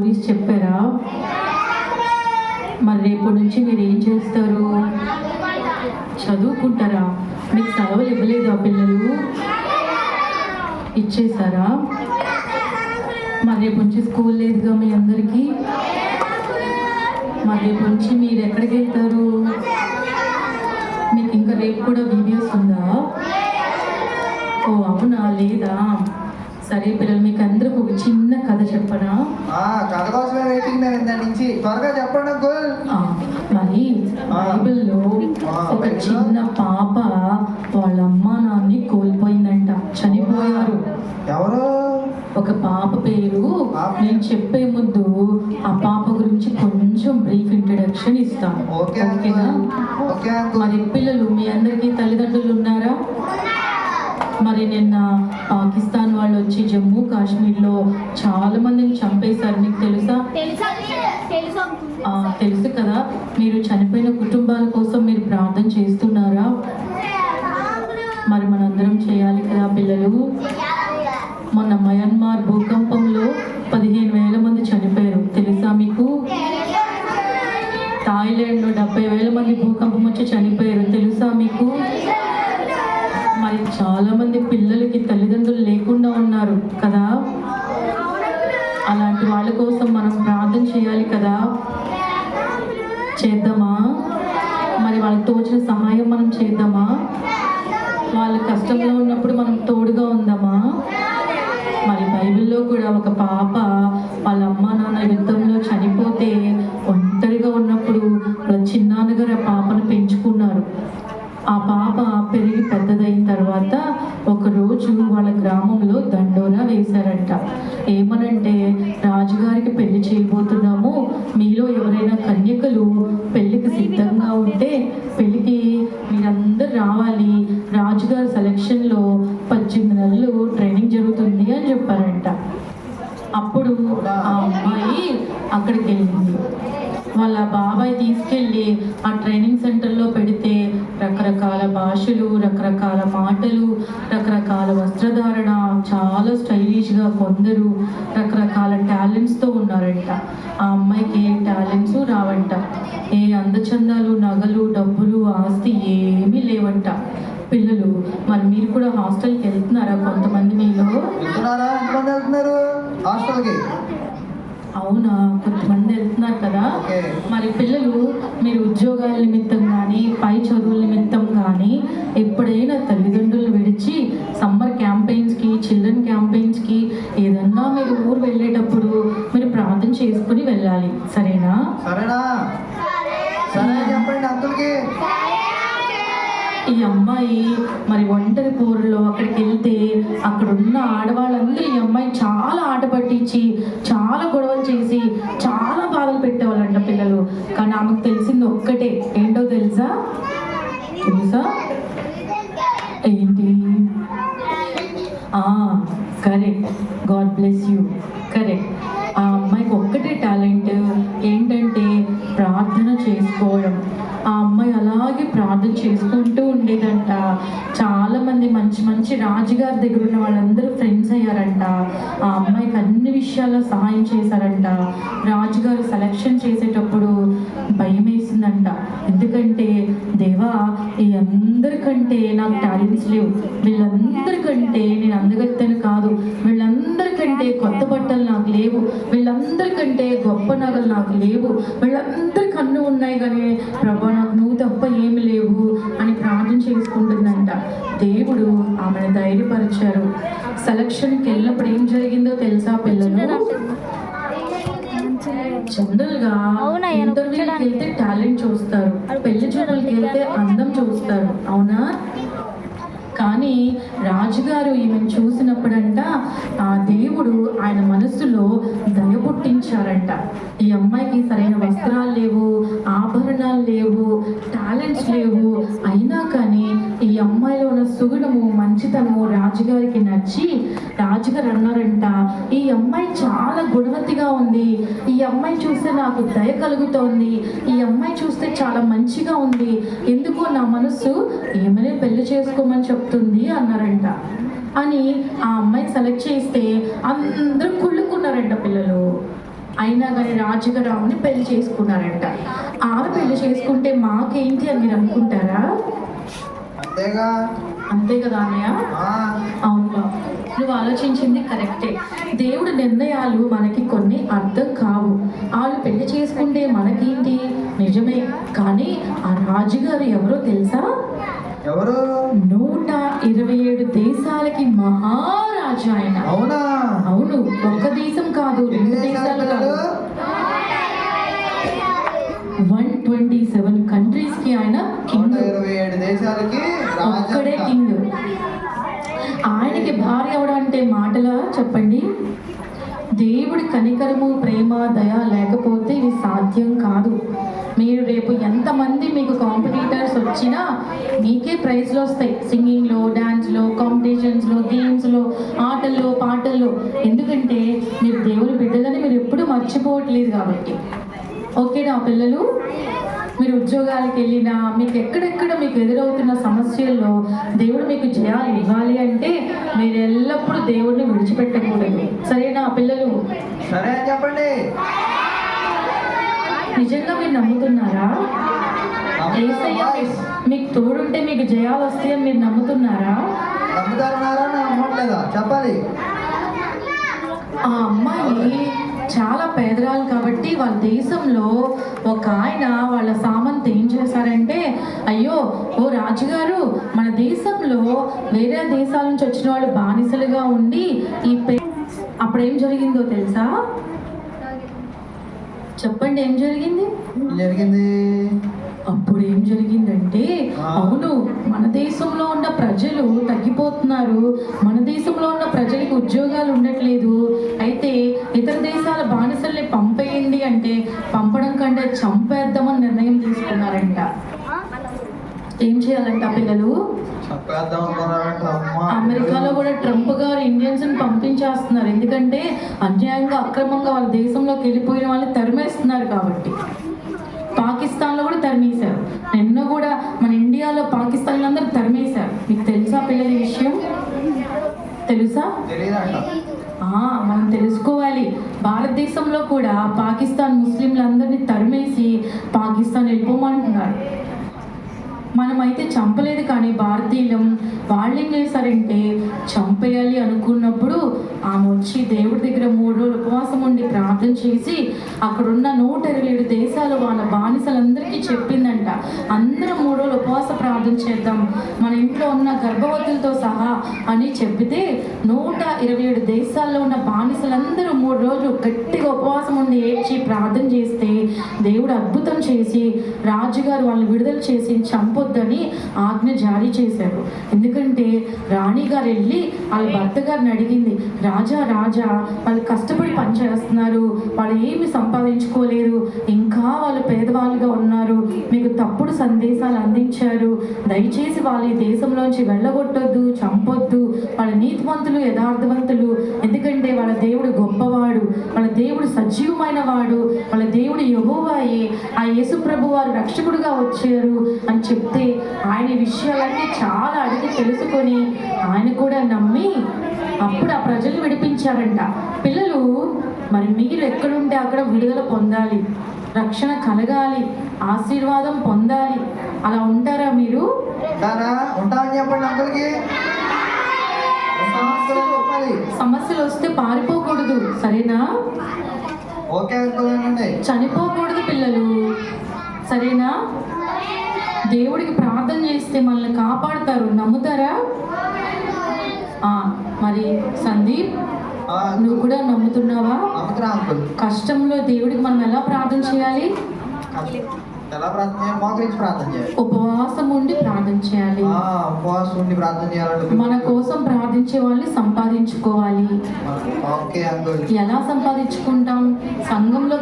Stories చెప్పారా? మరి రేపు నుంచి మీరు ఏం చేస్తారు? చదువుకుంటారా? మీకు సెలవులు ఇవ్వలేదా పిల్లలు? ఇచ్చేసారా? మరి రేపు నుంచి స్కూల్ లేదుగా మీ అందరికీ? మరి రేపు నుంచి మీరు ఎక్కడికి వెళ్తారు? మీకు ఇంకా రేపు కూడా వీడియోస్ ఉందా? ఓ అవునా, లేదా? సరే పిల్లలు, మీకు అందరికి ఒక చిన్న కథ చెప్పనా? కథ కోసమే వెయిటింగ్ నేను ఇంత నుంచి. త్వరగా చెప్పండి అంకుల్. మరి బైబిల్లో ఒక చిన్న పాప వాళ్ళ అమ్మా నాన్ని కోల్పోయిందంట, చనిపోయారు. ఎవరు? ఒక పాప పేరు నేను చెప్పే ముందు ఆ పాప గురించి కొంచెం బ్రీఫ్ ఇంట్రడక్షన్ ఇస్తాను. ఓకేనా? మరి పిల్లలు, మీ అందరికీ తల్లిదండ్రులు ఉన్నారా? మరి నిన్న పాకిస్తాన్ వాళ్ళు వచ్చి జమ్మూ కాశ్మీర్లో చాలా మందిని చంపేశారు. మీకు తెలుసా? తెలుసు కదా. మీరు చనిపోయిన కుటుంబాల కోసం మీరు ప్రార్థన చేస్తున్నారా? మరి మనందరం చేయాలి కదా పిల్లలు. మొన్న మయన్మార్ భూకంపంలో 15,000 మంది చనిపోయారు, తెలుసా మీకు? థాయిలాండ్లో 70,000 మంది భూకంపం వచ్చి చనిపోయారు, తెలుసా మీకు? మరి చాలా మంది పిల్లలకి తల్లిదండ్రులు లేకుండా ఉన్నారు కదా. అలాంటి వాళ్ళ కోసం మనం ప్రార్థన చేయాలి కదా. చేద్దామా? మరి వాళ్ళకి తోచిన సహాయం మనం చేద్దామా? వాళ్ళ కష్టంలో ఉన్నప్పుడు మనం తోడుగా ఉందామా? మరి బైబిల్లో కూడా ఒక పాప వాళ్ళ అమ్మ నాన్న యుద్ధంలో చనిపోతే ఒంటరిగా ఉన్నప్పుడు వాళ్ళ చిన్నాన్నగారు ఆ పాపను పెంచుకున్నారు. ఆ పాప పెరిగి పెద్దదైన తర్వాత ఒకరోజు వాళ్ళ గ్రామంలో దండోరా వేశారంట. ఏమనంటే, రాజుగారికి పెళ్లి చేయబోతున్నాము, మీలో ఎవరైనా కన్యకలు పెళ్లికి సిద్ధంగా ఉంటే పెళ్లికి మీరందరూ రావాలి, రాజుగారి సెలక్షన్లో 18 నెలలు ట్రైనింగ్ జరుగుతుంది అని చెప్పారంట. అప్పుడు ఆ అమ్మాయి అక్కడికి వెళ్ళింది. వాళ్ళ బాబాయ్ తీసుకెళ్ళి ఆ ట్రైనింగ్ సెంటర్లో పెడితే రకరకాల భాషలు, రకరకాల మాటలు, రకరకాల వస్త్రధారణ, చాలా స్టైలిష్గా, కొందరు రకరకాల టాలెంట్స్తో ఉన్నారంట. ఆ అమ్మాయికి ఏ టాలెంట్స్ రావంట, ఏ అందచందాలు, నగలు, డబ్బులు, ఆస్తి ఏమీ లేవంట. పిల్లలు, మరి మీరు కూడా హాస్టల్కి వెళ్తున్నారా? కొంతమంది మీలో అవునా, కొంతమంది వెళ్తున్నారు కదా. మరి పిల్లలు, మీరు ఉద్యోగాల నిమిత్తం కానీ పై చదువుల నిమిత్తం కానీ ఎప్పుడైనా తల్లిదండ్రులు విడిచి సమ్మర్ క్యాంపెయిన్స్కి, చిల్డ్రన్ క్యాంపెయిన్స్కి ఏదన్నా మీరు ఊరు వెళ్ళేటప్పుడు మీరు ప్రార్థన చేసుకుని వెళ్ళాలి. సరేనా? ఈ అమ్మాయి మరి ఒంటరి పోరులో అక్కడికి వెళ్తే అక్కడున్న ఆడవాళ్ళందరూ ఈ అమ్మాయి చాలా ఆట పట్టించి, చాలా గొడవలు చేసి, చాలా బాధలు పెట్టేవాళ్ళంట పిల్లలు. కానీ ఆమెకు తెలిసింది ఒక్కటే, ఏంటో తెలుసా? ఏంటి? Correct, God bless you, correct. ఆ అమ్మాయికి ఒక్కటే టాలెంట్, ఏంటంటే ప్రార్థన చేసుకోవడం. ఆ అమ్మాయి అలాగే ప్రార్థన చేసుకుంటూ ఉండేదంట. చాలామంది మంచి మంచి రాజుగారి దగ్గర ఉన్న వాళ్ళందరూ ఫ్రెండ్స్ అయ్యారంట. ఆ అమ్మాయికి అన్ని విషయాల్లో సహాయం చేశారంట. రాజుగారు సెలక్షన్ చేసేటప్పుడు భయం వేసిందంట. ఎందుకంటే, దేవా, ఈ అందరికంటే నాకు టాలెంట్స్ లేవు, వీళ్ళందరికంటే నేను అందగత్తెను కాదు, వీళ్ళందరికంటే కొత్త బట్టలు నాకు లేవు, వీళ్ళందరికంటే గొప్ప నగలు నాకు లేవు, వీళ్ళందరికీ అన్నీ ఉన్నాయి కానీ ప్రభా నాకు నువ్వు తప్ప ఏమి లేవు అని ప్రార్థన చేసుకుంటుందంట. దేవుడు ఆమెను ధైర్యపరిచారు. సెలక్షన్కి వెళ్ళినప్పుడు ఏం జరిగిందో తెలుసా పిల్లలు? జనరల్గా ఇంటర్వ్యూకి వెళ్తే టాలెంట్ చూస్తారు, పెళ్లి చూపులకి వెళ్తే అందం చూస్తారు, అవునా? కానీ రాజుగారు ఈమెను చూసినప్పుడంట ఆ దేవుడు ఆయన మనసులో దయ పుట్టించారంట. ఈ అమ్మాయికి సరైన వస్త్రాలు లేవు, ఆభరణాలు లేవు, టాలెంట్స్ లేవు, అయినా కానీ ఈ అమ్మాయిలో ఉన్న సుగుణము, మంచితనము రాజుగారికి నచ్చి రాజుగారు అన్నారంట, ఈ అమ్మాయి చాలా గుణవతిగా ఉంది, ఈ అమ్మాయి చూస్తే నాకు దయ కలుగుతోంది, ఈ అమ్మాయి చూస్తే చాలా మంచిగా ఉంది, ఎందుకో నా మనసు ఏమనే పెళ్లి చేసుకోమని చెప్తుంది అన్నారంట. అని ఆ అమ్మాయిని సెలెక్ట్ చేస్తే అందరూ కుళ్ళుకున్నారంట పిల్లలు. అయినా కానీ రాజుగారు ఆమెని పెళ్లి చేసుకున్నారంట. ఆమె పెళ్లి చేసుకుంటే మాకేంటి అని మీరు అనుకుంటారా? అంతేగా. అంతే కదా అన్నయ్య? ఆ, అవును, నువ్వు ఆలోచించింది కరెక్టే. దేవుడి నిర్ణయాలు మనకి కొన్ని అర్థం కావు. వాళ్ళు పెళ్లి చేసుకుంటే మనకేంటి, నిజమే. కానీ ఆ రాజుగారు ఎవరో తెలుసా? ఎవరు? 127 దేశాలకి మహారాజు ఆయన. అవునా? అవును, ఒక్క దేశం కాదు, ఎన్ని 2 దేశాలు దేశాలు కాదు, పిల్లలు? 127 కంట్రీస్ కి ఆయన కింగ్. 127 దేశాలకి ఒక్కడే రాజంట. కింగ్. ఆయనకి భార్య అవడం అంటే మాటలా చెప్పండి? దేవుడి కనికరము, ప్రేమ, దయ లేకపోతే ఇవి సాధ్యం కాదు. మీరు రేపు ఎంతమంది మీకు కాంపిటీటర్స్ వచ్చినా మీకే ప్రైజ్లు వస్తాయి. సింగింగ్లో, డ్యాన్స్లో, కాంపిటీషన్స్లో, గేమ్స్లో, ఆటల్లో, పాటల్లో. ఎందుకంటే మీరు దేవుని బిడ్డలని మీరు ఎప్పుడూ మర్చిపోవట్లేదు కాబట్టి. ఓకేనా పిల్లలు? మీరు ఉద్యోగాలకు వెళ్ళినా, మీకు ఎక్కడెక్కడ మీకు ఎదురవుతున్న సమస్యల్లో దేవుడు మీకు జయాలు ఇవ్వాలి అంటే మీరు ఎల్లప్పుడూ దేవుడిని విడిచిపెట్టకూడదు. సరేనా పిల్లలు? సరే అని చెప్పండి. నిజంగా మీరు నమ్ముతున్నారా? యేసయ్య మీకు తోడుంటే మీకు జయాలు వస్తాయని మీరు నమ్ముతున్నారా? నమ్ముతారన్నారా? నమ్మట్లేదా? చెప్పాలి. ఆ అమ్మాయి చాలా పేదరాలు కాబట్టి వాళ్ళ దేశంలో ఒక ఆయన వాళ్ళ సామంత్ ఏం చేశారంటే, అయ్యో ఓ రాజుగారు, మన దేశంలో వేరే దేశాల నుంచి వచ్చిన వాళ్ళు బానిసలుగా ఉండి అప్పుడు ఏం జరిగిందో తెలుసా? చెప్పండి, ఏం జరిగింది? ఏం జరిగింది? అప్పుడు ఏం జరిగిందంటే, అవును, మన దేశంలో ఉన్న ప్రజలు తగ్గిపోతున్నారు, మన దేశంలో ఉన్న ప్రజలకు ఉద్యోగాలు ఉండట్లేదు. అయితే ఇతర దేశాల బానిసల్ని పంపేయండి అంటే పంపడం కంటే చంపేద్దామని నిర్ణయం తీసుకున్నారంట. ఏం చేయాలంట పిల్లలు? చెప్పేద్దాం అనుకున్నారంట. అమ్మా, అమెరికాలో కూడా ట్రంప్ గారు ఇండియన్స్ని పంపించేస్తున్నారు. ఎందుకంటే అన్యాయంగా, అక్రమంగా వాళ్ళ దేశంలోకి వెళ్ళిపోయిన వాళ్ళని తరిమేస్తున్నారు కాబట్టి. పాకిస్తాన్లో కూడా తరిమేశారు. నిన్న కూడా మన ఇండియాలో పాకిస్తాన్లో అందరూ తరిమేశారు. మీకు తెలుసా పిల్లల ఈ విషయం? తెలుసా? తెలియదంట. మనం తెలుసుకోవాలి. భారతదేశంలో కూడా పాకిస్తాన్ ముస్లింలందరినీ తరిమేసి పాకిస్తాన్ వెళ్ళిపోమంటున్నారు. మనమైతే చంపలేదు, కానీ భారతీయులం వాళ్ళు ఏం చేశారంటే చంపేయాలి అనుకున్నప్పుడు ఆమె వచ్చి దేవుడి దగ్గర 3 రోజులు ఉపవాసం ఉండి ప్రార్థన చేసి అక్కడున్న 127 దేశాలు వాళ్ళ బానిసలందరికీ చెప్పిందంట, అందరం 3 రోజులు ఉపవాస ప్రార్థన చేద్దాం మన ఇంట్లో ఉన్న గర్భవతులతో సహా అని చెప్పితే 127 దేశాల్లో ఉన్న బానిసలందరూ 3 రోజులు గట్టిగా ఉపవాసం ఉండి ఏడ్చి ప్రార్థన చేస్తే దేవుడు అద్భుతం చేసి రాజుగారు వాళ్ళని విడుదల చేసి చంపొద్దని ఆజ్ఞ జారీ చేశారు. ఎందుకంటే రాణిగారు వెళ్ళి వాళ్ళ భర్త గారిని అడిగింది, రాజా వాళ్ళు కష్టపడి పనిచేస్తున్నారు, వాళ్ళు ఏమి సంపాదించుకోలేరు, ఇంకా వాళ్ళు పేదవాళ్ళుగా ఉన్నారు, మీకు తప్పుడు సందేశాలు అందించారు, దయచేసి వాళ్ళ ఈ దేశంలోంచి వెళ్ళగొట్టొద్దు, చంపొద్దు, వాళ్ళ నీతివంతులు, యథార్థవంతులు, ఎందుకంటే వాళ్ళ దేవుడు గొప్పవాడు, వాళ్ళ దేవుడు సజీవమైన వాడు, వాళ్ళ దేవుడు యెహోవాయే, ఆ యేసు ప్రభు వారు రక్షకుడుగా వచ్చారు అని చెప్తే ఆయన విషయాలన్నీ చాలా అడిగి తెలుసుకొని ఆయన కూడా నమ్మి అప్పుడు ఆ ప్రజలు విడిపించారంట. పిల్లలు, మరి మీరు ఎక్కడుంటే అక్కడ విడుదల పొందాలి, రక్షణ కలగాలి, ఆశీర్వాదం పొందాలి. అలా ఉంటారా మీరు? ఉంటామని చెప్పండి అంకుల్కి. సమస్యలు వస్తే పారిపోకూడదు, సరేనా? ఓకే అంకుల్ అనండి. చనిపోకూడదు పిల్లలు, సరేనా? దేవుడికి ప్రార్థన చేస్తే మనల్ని కాపాడుతారు, నమ్ముతారా? మరి సందీప్, నువ్వు కూడా నమ్ముతున్నావా? నమ్ముతున్నా అంకుల్. కష్టంలో దేవుడికి మనం ఎలా ప్రార్థన చేయాలి? ఎలా ప్రార్థన చేయాలి? మోకరించి ప్రార్థన చేయాలి. ఉపవాసం ఉండి ప్రార్థన చేయాలి. ఉపవాసం ఉండి ప్రార్థన చేయాలంటే మన కోసం ప్రార్థించే వాళ్ళని సంపాదించుకోవాలి. Okay uncle. ఎలా సంపాదించుకుంటాం? సంఘంలో